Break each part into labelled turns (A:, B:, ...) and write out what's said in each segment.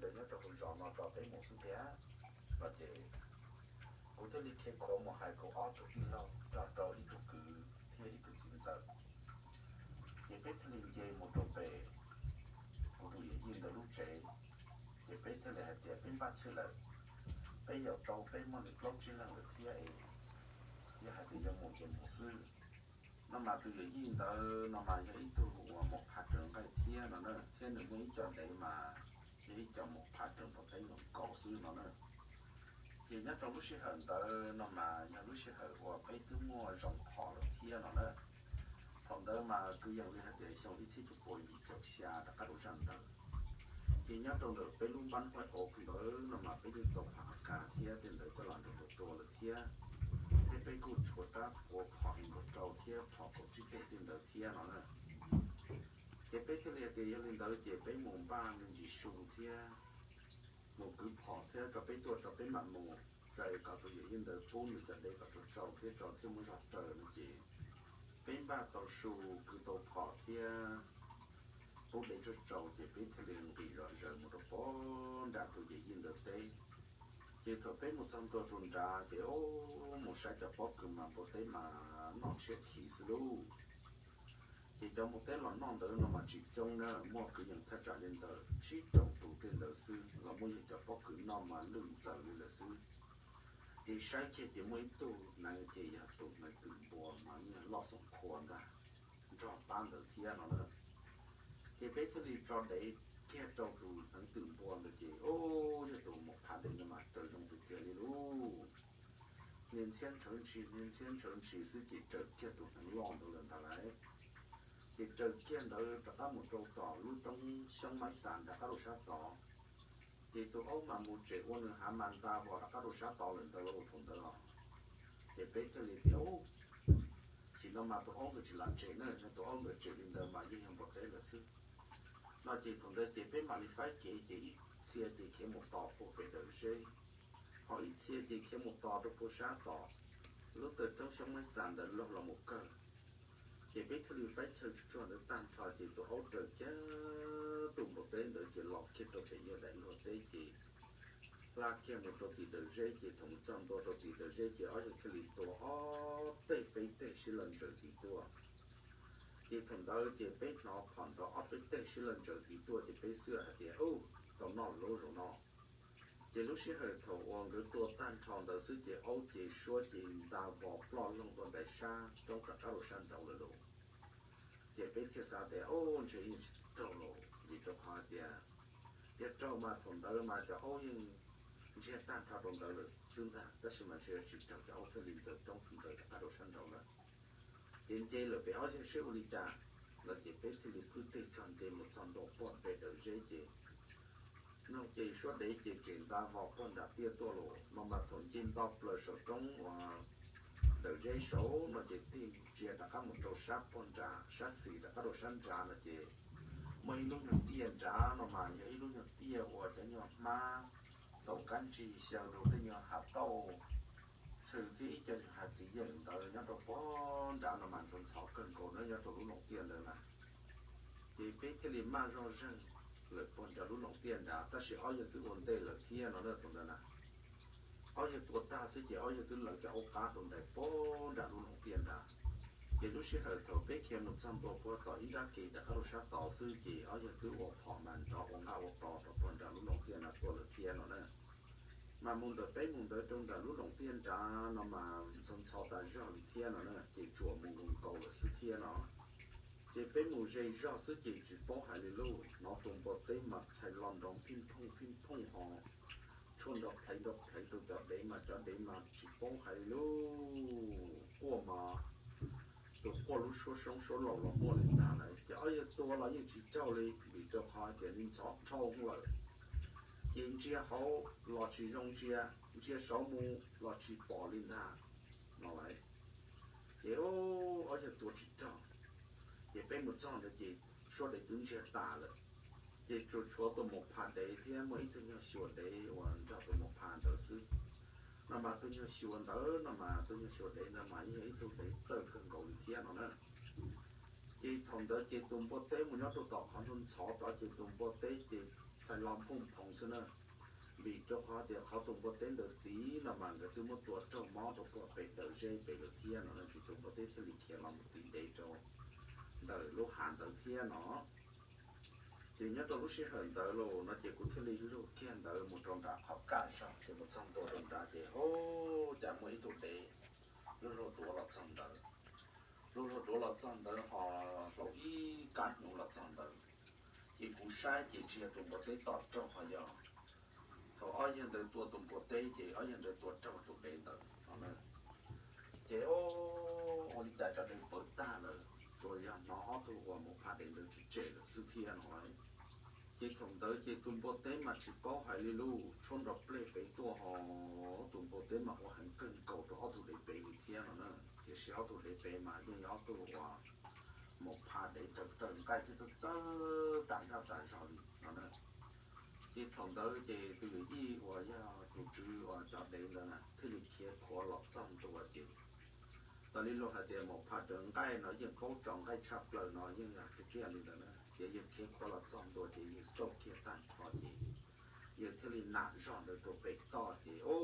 A: lời nhớ trong rõ nó rõ tới một sự thế và để cụ thể là khi có một hai câu áo thuộc in lâu cho ít thuộc cứ thì ít cứ chính giờ thì biết thì về một đồ bể cụ đủ yên được lúc trẻ thì biết thì là thì bên bắt chơi là bây giờ trâu bên mà được lâu chỉ là được thì ấy thì hai thì giờ một chuyện một sự nó mà từ yên đó nó mà giờ ít tu một hạt trường cái thì nó nữa thế được mấy cho đấy mà chỉ cho một hạt trường có thấy một cổ sự nó nữa thì nhất trong lúc sẽ hận tới nó mà nhà lúc sẽ hận của mấy thứ mua rộng họ được kia nó nữa thằng đó mà cứ dòng đi để xong ít xíu chụp bồi bị chụp xa đã các đồ răng đó thì nhất trong được cái lúc bắn phải ổ thì đó nó mà cái đi tàu phá cả kia thì để cho làm được đồ được kia thế cái cút của ta của họ hình của trâu kia họ của chiếc cái tiền được kia nó nữa cái cái liệt thì lên đó thì cái mồm ba mình chỉ sùng kia một cứ họ thế cho cáiตัวcho cái mặt mồm trời cả tụi yên đời phun được đây cả tụi trâu thế trâu thế mới ra trời nó chỉ bên ba tàu su cứ tàu họ thế bố để cho trâu thì bên thế liền bị rồi rồi một đồ bó đã tụi yên đời đây thì thôi bên một trămตัวtuần tra thì ô một sai cho bó cứ mà bố thấy mà nó sẽ khí luôn thì trong một cái lon non đó nó mà chỉ trong nó mua cứ những thắt trả lên tờ chỉ trong tủ tiền đầu sư là mua những cho bó cứ nó mà lưng giờ lên là sư thì sai thì mới tụ này thì tụ này tự bỏ mà như lo sống khoan ra cho ban được thiên nó nữa thì bây giờ thì cho đấy kia cho tụ thằng tự bỏ được thì ô như tụ một phát đến mà trời trong tụ tiền đi luôn年前城市是几折kia tụ thằng lon đồ lên ta lại thì trời kia đó ta một chỗ tỏ lúc trong sông máy sàn đã có đồ sát tỏ thì tụi ông mà một triệu quân hạ man ta vào đã có đồ sát tỏ lên tờ lô thùng tờ thì bây giờ thì ô chỉ nó mà tụi ông được chỉ làm chuyện nữa nên tụi ông được chuyện lên tờ mà như một thế là sư nó chỉ thùng tờ chỉ biết mà đi phải chỉ xe thì khi một tỏ phụ về đời dây họ ít xe thì khi một tỏ được phụ sát tỏ lúc từ trong sông máy sàn đã lúc là một cơn chỉ biết thứ phải chơi cho nó tan trò chỉ tụi hỗ trợ chứ tụi một tên nữa chỉ lọt khi tụi phải giờ đánh một tên chỉ là khi một tụi thì được dễ chỉ thống trong tụi thì được dễ chỉ ở cái lý tụi ó tây phải tây xí lần trở thì tụi chỉ thống đó chỉ biết nó còn tụi ó phải tây xí lần trở thì tụi chỉ biết sửa hạt tiền ô tụi nó lố rồi nó chỉ lúc xí hơi thầu ông cái tụi tan tròn đó xí chỉ ô chỉ số chỉ đào bỏ lo lông còn đại sa trong cả các đồ sản đầu là đồ thì biết cái sao để ô chỉ trâu lộ vì cho họ thì trâu mà thùng đó mà cho ô nhưng chỉ tan thao thùng đó là xương ra tất nhiên mà chỉ trâu cho ô cái linh vật trong thùng đó là đồ sản đầu là hiện giờ là bé ở trên siêu lý trả là chỉ biết thì cứ tự chọn tiền một trăm độ bọn về đời dễ gì nó chỉ số đấy chỉ chuyển ta vào con đã tiêu tô lộ mà thùng trên top là số trong đời dây số nó chỉ tìm chỉ là các một đồ sát con trả sát xì là các đồ sản trả là chỉ mấy lúc nhận tiền trả nó mà những lúc nhận tiền của cái nhỏ mà tàu cán chi sao đồ cái nhỏ hạt tàu sự thì cho hạt chỉ dừng tới nó đồ bó trả nó mà trong sáu cân cổ nó cho lúc nộp tiền rồi mà thì biết cái gì mà do rừng lợi con trả lúc nộp tiền đã ta sẽ ở những cái vấn đề là thiên nó được còn là ở những tuổi ta sẽ chỉ ở những cái lợi cho ông cá tồn tại bó trả lúc nộp tiền đã thì lúc sẽ thời thổ biết khi một trăm bộ của tỏi đã kỳ đã có sát tỏ sư chỉ ở những cái bộ họ màn cho ông ngao bộ tỏ cho phần trả lúc đầu tiên là của lực thiên nó nè mà muốn được bé muốn được trong trả lúc đầu tiên trả nó mà trong sau ta do lực thiên nó nè chỉ chùa mình cầu là sư thiên nó chỉ bé muốn dây do sư chỉ bỏ hai lưu nó tung bộ tế mặt hay lon đóng phim thông họ chôn đọc thấy được cho để mà chỉ bỏ hai lưu của mà tụi qua lúc số sống số lò là mua lên ta này chỉ ởตัวlà những chỉ trâu đi bị cho họ tiền lên trâu trâu không lợi hiện chỉ họ là chỉ dùng chỉ số mu là chỉ bỏ lên ta nó vậy thì ô ở chỗ tuổi chỉ trâu thì bên một trâu thì chỉ số để đứng chỉ ta rồi thì chỗ tụi một盘đấy thì mấy thứ nhau sửa đấy hoàn cho tụi một盘đầu sư nó mà tôi nhớ sửa đó nó mà tôi nhớ sửa đấy nó mà như ấy tôi phải chơi cần cầu thiên nó nữa chỉ thằng đó chỉ tụm bò té một nhát tụt tọt hắn thun chó đó chỉ tụm bò té chỉ sai lòng phung phồng xưa nữa vì cho họ thì họ tụng bồ tên được tí là mà người tôi muốn tuột trong máu tôi có phải đợi dây phải được thiên nó thì tụng bồ tên sẽ lịch thiên làm một tí để cho đợi lúc hạn đợi thiên nó thì nhớ tôi lúc sẽ hận đợi lô nó chỉ có thiên lý lúc thiên đợi một trong đã học cả sao thì một trong tôi trong đã thì ô chả mấy tụi để lúc lúc tôi là trong đợi lúc lúc tôi là trong đợi họ có ý cản nó là trong đợi chỉ cũng sai chỉ chia tụng bồ tên tọt trong họ giờ họ ở những đời tua tụng bồ tê chỉ ở những đời tua trong tụng đệ tử họ nói chỉ ô đi chạy cho đến bớt ta rồi rồi nó tôi qua một phát đến được chỉ chế được sự thiên hỏi chỉ không tới chỉ tụng bồ tê mà chỉ có hai li lu chôn đập lệ về tua họ tụng bồ tê mà họ hành cân cầu đó tôi để về thiên nó nữa chỉ xéo tôi để về mà nhưng nó tôi qua một phát để trở thành cái thứ tôi tại sao nó nói chỉ thông tới chỉ từ y và tổ chức và cho đến là thứ lịch kia của lọc xongตัวchỉตอนนี้เราหาเดียมพาเดินใกล้เนาะยังเขาจองใกล้ชับเลยเนาะยังอยากจะเที่ยวนี่นะเดี๋ยวยังเที่ยวของเราซ่อมตัวที่ยังส่งเที่ยวตันพอดียังเที่ยวหนักซ่อมเลยตัวไปต่อที่โอ้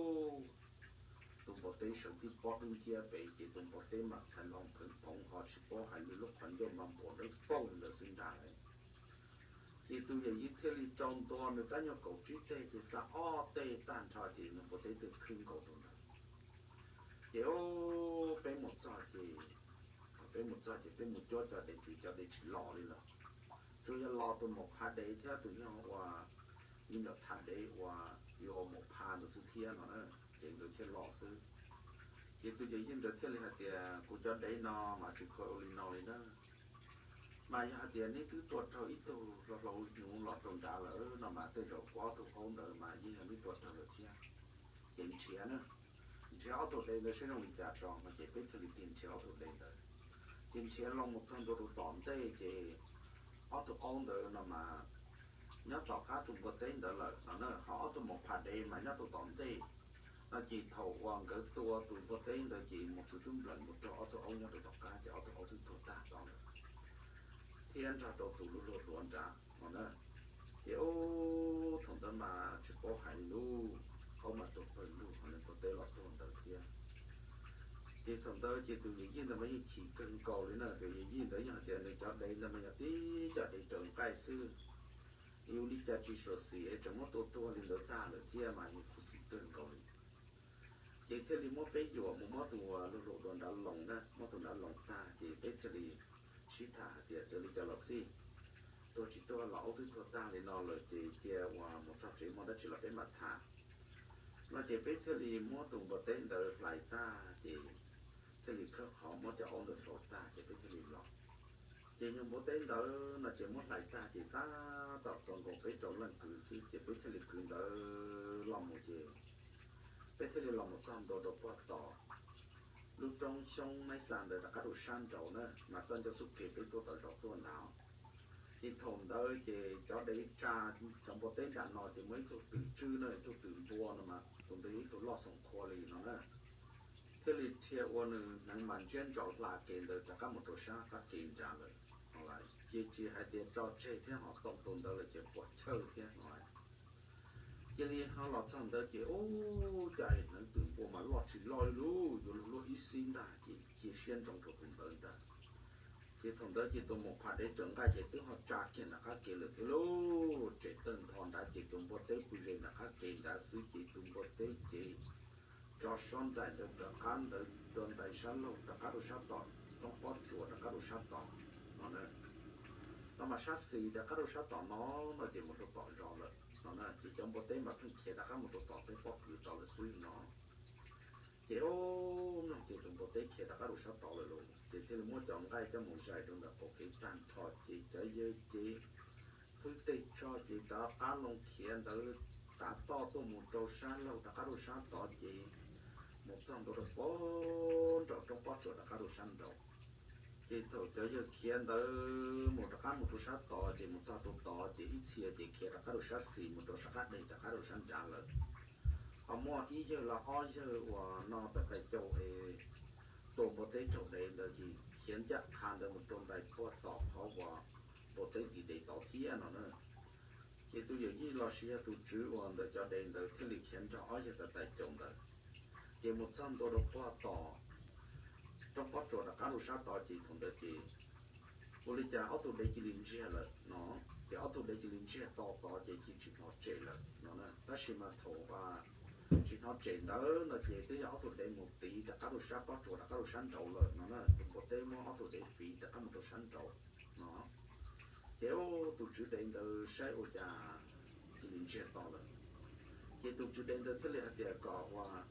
A: ตุ่มปอเต้ส่งที่ปอดเที่ยวไปที่ตุ่มปอเต้มาฉันลองผึ่งผงพอชิบปอให้ลูกคนโยมมาปวดได้ป้องเลยสิ่งใดthì tôi giờ ít thế thì trong tôi người ta nhau cầu trí tê thì sao o tê tan cho thì nó có thể được khinh cầu rồi kiểu bé một giờ thì bé một chỗ cho để chỉ lò đi là tôi giờ lò tôi một pha đấy theo tôi nhau và nhưng mà thằng đấy và yêu một pha nó sự thiên nó nữa thì người thiên lò sư thì tôi giờ nhìn được thế là thì cô cho đấy nó mà chỉ có oli nói nữa mà nhà tiền này cứ tuột cho ít tu rồi lâu nhung lọt trong trả lỡ nó mà tới rồi quá tu không đợi mà như là biết tuột cho được chưa tiền chia nữa chéo tụi đây nó sẽ không bị trả tròn mà chỉ biết thì tiền chéo tụi đây rồi tiền chéo lòng một trăm đô tỏm tê thì ở tụi ông đợi nó mà nhớ tỏ cá tụi có tên đợi là nó họ tụi một phạt đây mà nhớ tụi tỏm tê nó chỉ thầu hoàng cái tua tụi có tên đợi chỉ một sự trung lần một chỗ tụi ông nhớ tụi tỏ cá thì ở tụi ông tụi ta đó thiên ra đồ tụ lụt luồn ra còn nữa thì ô thằng đó mà chỉ có hai lu không mà tụ phần lu còn nên có tê lọt tuần đầu tiên thì thằng đó chỉ từ những gì là mấy chỉ cần cầu đến là từ những gì tới nhà tiền này cho đây là mấy tí cho đây trồng cây sư yêu đi cho chỉ số xì ở trong một tổ lên đầu ta rồi kia mà những phụ sĩ cần cầu chỉ thế thì một bé dùa một tụ lụt luồn đã lồng đó một tụ đã lồng ta chỉ bé thì chỉ thả thì để cho nó xí tôi chỉ tôi lão thứ tôi ta thì nó rồi thì kia và một sao chỉ mà đó chỉ là cái mặt thả nó chỉ biết thế thì mua tùng bờ tên đợi lại ta thì thế thì họ mua cho ông được số ta chỉ biết thế thì lọ chỉ nhưng bờ tên đợi là chỉ mua lại ta thì ta tập trong một cái chỗ lần cử sĩ chỉ biết thế thì cử đợi lòng một gì biết thế thì lòng một trăm đồ đồ qua tỏ lúc trong sông mấy sàn để là các đồ san trầu nữa mà dân cho xuất kịp cái tôi tới đó tôi nào thì thùng tới thì cho đấy trà trong bộ tên đạn nọ thì mấy tôi tự trư nơi tôi tự bua nữa mà tôi đấy tôi lo sống khoa lì nó nữa thế thì theo one năng mạnh chuyên trọ là kiện được cho các một tổ sáng các kiện trả lời họ lại chỉ hai tiền cho chơi thế họ tổng tồn đó là chỉ quạt chơi thế nói cho nên họ lọt xong đó chỉ ô chạy nó từ bộ mà lọt chỉ lòi luôn rồi lòi ít xin đã chỉ xuyên trong thuộc cùng tới đã thì thằng đó chỉ tụi một phát để trưởng cái chỉ tức họ trả tiền là các kiện được thế luôn chỉ từng thằng đã chỉ tụi một tế quy định là các kiện đã xử chỉ tụi một tế chỉ cho son tại được là can được tuần tại sáng luôn là các đồ sát tọt trong bót chuột là các đồ sát tọt nó này nó mà sát xì là các đồ sát tọt nó chỉ một đồ tọt rõ rồi nó là chỉ trong bộ tế mà không chỉ là các một tổ tọt tới bóp cứ tọt là suy nó chỉ ô nó chỉ trong bộ tế chỉ là các đồ sát tọt rồi luôn chỉ thì muốn chọn cái cho một dài trong là có cái tàn thọ chỉ cho dễ chỉ phương tiện cho chỉ đã cá lông khiên tới đã to tôi một đầu sáng lâu đã các đồ sát tọt chỉ một dòng đồ được bốn trong bóp chuột là các đồ săn đầu thì thầu cho giờ khiên tới một đồ sát tọt thì một sao tọt thì ít chia thì kia là các đồ sát xì một đồ sát đây là các đồ săn trả lời họ mua ý giờ là họ giờ và nó tại cái chỗ ấy tổ bộ tế chỗ đấy là gì khiến chắc hàng được một trong đại có tọt họ và bộ tế gì để tọt thía nó nữa thì tôi giờ như lo xia tôi chữ hoàn để cho đến được cái lịch hiện cho ở giờ tại chồng đấy thì một trăm tôi được qua tỏ trong quá trình là cá đồ sát tỏ chỉ thằng đấy thì bố lý cha ở tụ đấy chỉ linh chia là nó thì ở tụ đấy chỉ linh chia tỏ tỏ chỉ nó chế là nó nè ta chỉ mà thổ và chỉ nó chế đó là chỉ tới ở tụ đấy một tí là cá đồ sát quá trình là cá đồ sáng trâu là nó nè tụ một tế mà ở tụ đấy phí là cá một đồ sáng trâu nó nếu tụ chữ đến từ sai ở nhà chỉ linh chia tỏ là thì tụ chữ đến từ cái lệ địa cỏ và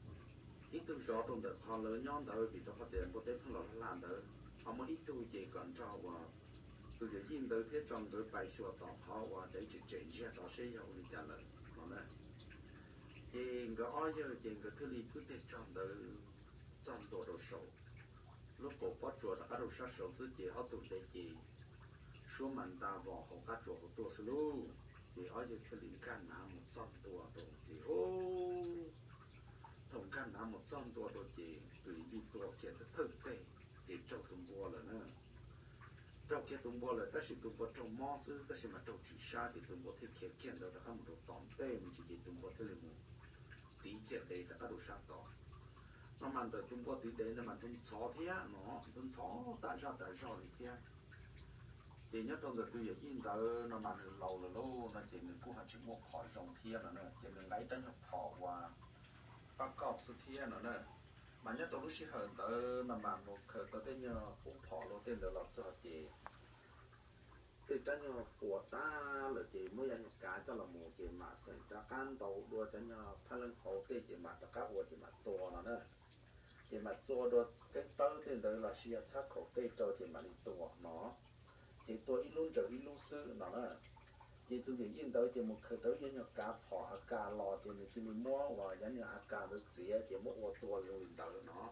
A: ít tụ gió trong đợt họ lớn nhon đời vì nó phát triển một tế không là làm đời họ mới ít tụ chỉ còn cho và từ giờ nhìn tới thế trong tới bài sửa tỏ họ và để chỉ chuyển ra đó sẽ giàu đi trả lời nó này thì cái ai giờ thì cái thứ lý cứ thế trong tới trong tổ đồ sổ lúc cổ phát chuột là các đồ sát sổ thứ chỉ họ tụ để chỉ số mình ta vào họ các chuột của tôi xử luôn thì ai giờ cái lý can nào một trămตัวđồ thì ô thông can nào một trămตัวđồ chỉ tùy điตัวkiện thực tế thì trong thùng bùa là nữa trong cái tùng bò là ta chỉ tùng bò trong mỏ sư ta chỉ mà trong chỉ sa thì tùng bò thiết kế kiện đó là không được tóm tê mình chỉ tùng bò thế là một tí chuyện đấy ta đủ sáng tỏ nó mà từ tùng bò tí đấy là mà tùng chó thế nó tùng chó tại sao thì thế thì nhất trong giờ tôi giờ in tờ nó mà lâu là lâu nó chỉ mình cũng phải chịu một khỏi dòng thiên là nữa chỉ mình lấy tới nhập thọ và bắt cọp sự thiên là nữa mà nhất tôi lúc xí hơn tớ nằm bàn một khởi tớ tên nhờ cũng thọ luôn tên được lọt cho chị thì cho nhờ của ta là chị mới ăn cá cho là một chị mà sẽ cho can tàu đua cho nhờ thay lên khẩu tê chị mà cho cá uo chị mà to nó nữa chị mà to đua cái tớ tên được là xí chắc khẩu tê cho chị mà đi to nó chị tôi ít luôn trở ít luôn sư nó nữa chị tôi nghĩ in tới chị một khởi tới cho nhờ cá phỏ cá lò chị mình mua và cho nhờ cá được gì chị mua uo to luôn tới nó